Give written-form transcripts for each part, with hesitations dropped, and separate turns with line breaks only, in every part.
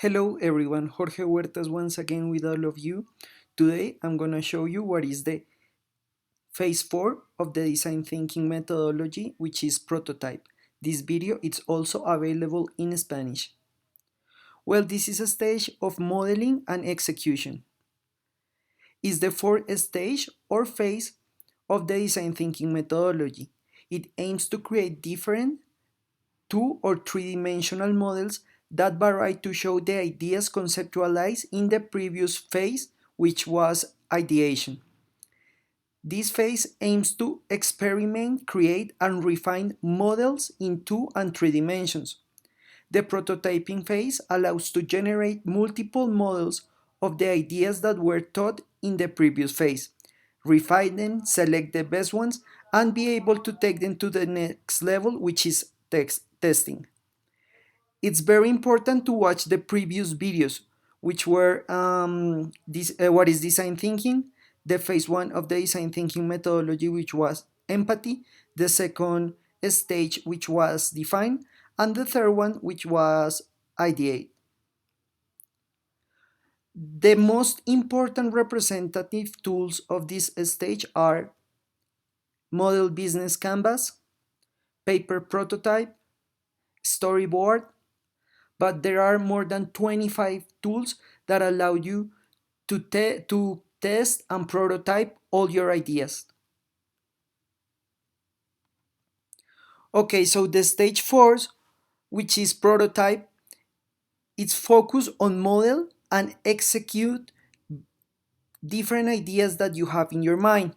Hello everyone, Jorge Huertas once again with all of you. Today I'm gonna show you what is the phase 4 of the design thinking methodology, which is prototype. This video is also available in Spanish. Well, this is a stage of modeling and execution. It's the fourth stage or phase of the design thinking methodology. It aims to create different two or three-dimensional models that vary to show the ideas conceptualized in the previous phase, which was ideation. This phase aims to experiment, create, and refine models in 2 and 3 dimensions. The prototyping phase allows to generate multiple models of the ideas that were taught in the previous phase, refine them, select the best ones, and be able to take them to the next level, which is testing. It's very important to watch the previous videos, which were what is design thinking, the phase 1 of the design thinking methodology, which was empathy, the second stage, which was define, and the third one, which was ideate. The most important representative tools of this stage are model business canvas, paper prototype, storyboard, but there are more than 25 tools that allow you to test and prototype all your ideas. Okay, so the stage 4, which is prototype, it's focused on model and execute different ideas that you have in your mind.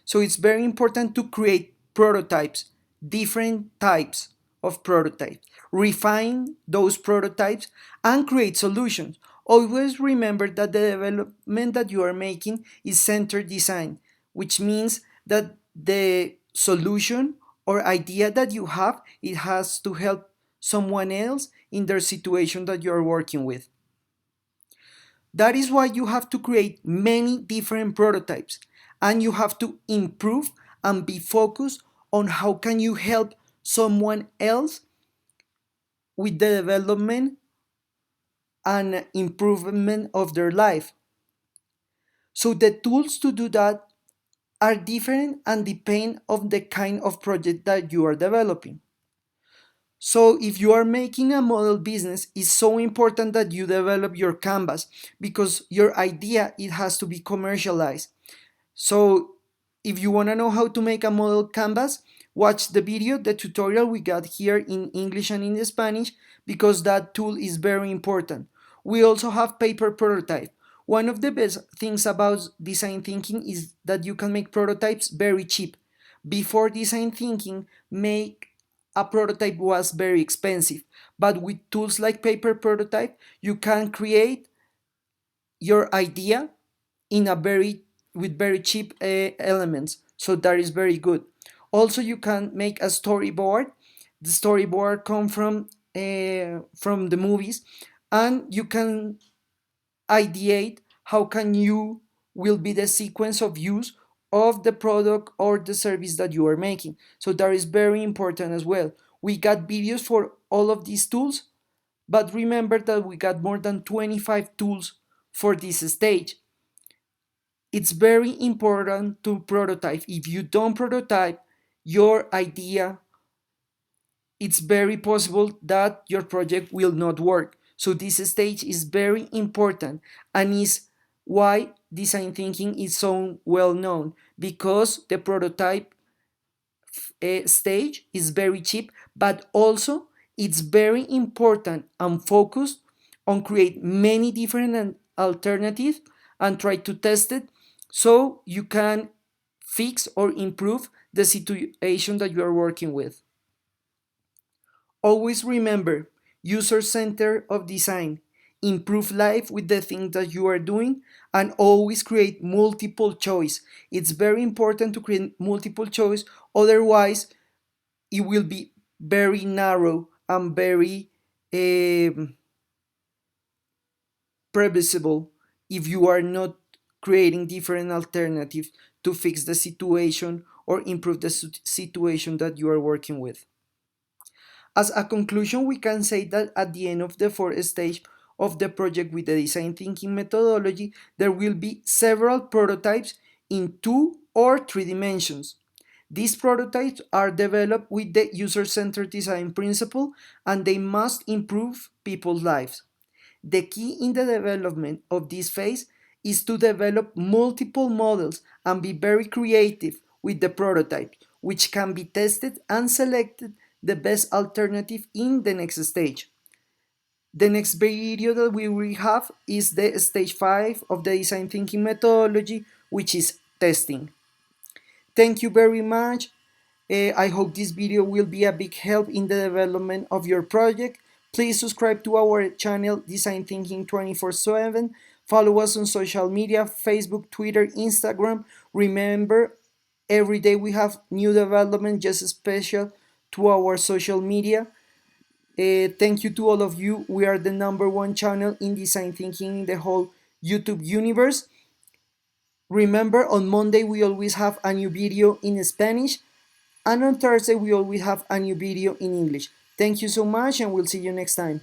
So it's very important to create prototypes, different types of prototypes, refine those prototypes, and create solutions. Always remember that the development that you are making is center design, which means that the solution or idea that you have, it has to help someone else in their situation that you are working with. That is why you have to create many different prototypes, and you have to improve and be focused on how can you help someone else with the development and improvement of their life. So the tools to do that are different and depend on the kind of project that you are developing. So if you are making a model business, it's so important that you develop your canvas because your idea, it has to be commercialized. So if you want to know how to make a model canvas, watch the video, the tutorial we got here in English and in Spanish, because that tool is very important. We also have paper prototype. One of the best things about design thinking is that you can make prototypes very cheap. Before design thinking, make a prototype was very expensive, but with tools like paper prototype, you can create your idea in a very with very cheap elements, so that is very good. Also, you can make a storyboard. The storyboard come from the movies, and you can ideate how can you will be the sequence of use of the product or the service that you are making. So that is very important as well. We got videos for all of these tools, but remember that we got more than 25 tools for this stage. It's very important to prototype. If you don't prototype your idea, it's very possible that your project will not work. So this stage is very important and is why design thinking is so well known, because the prototype stage is very cheap, but also it's very important and focused on create many different alternatives and try to test it so you can fix or improve the situation that you are working with. Always remember, user center of design, improve life with the things that you are doing, and always create multiple choice. It's very important to create multiple choice, otherwise it will be very narrow and very previsible if you are not creating different alternatives to fix the situation or improve the situation that you are working with. As a conclusion, we can say that at the end of the fourth stage of the project with the design thinking methodology, there will be several prototypes in 2 or 3 dimensions. These prototypes are developed with the user-centered design principle, and they must improve people's lives. The key in the development of this phase is to develop multiple models and be very creative with the prototypes, which can be tested and selected the best alternative in the next stage. The next video that we will have is the stage 5 of the design thinking methodology, which is testing. Thank you very much. I hope this video will be a big help in the development of your project. Please subscribe to our channel Design Thinking 24/7. Follow us on social media, Facebook, Twitter, Instagram. Remember, every day we have new development just special to our social media. Thank you to all of you. We are the #1 channel in design thinking in the whole YouTube universe. Remember, on Monday we always have a new video in Spanish, and on Thursday we always have a new video in English. Thank you so much, and we'll see you next time.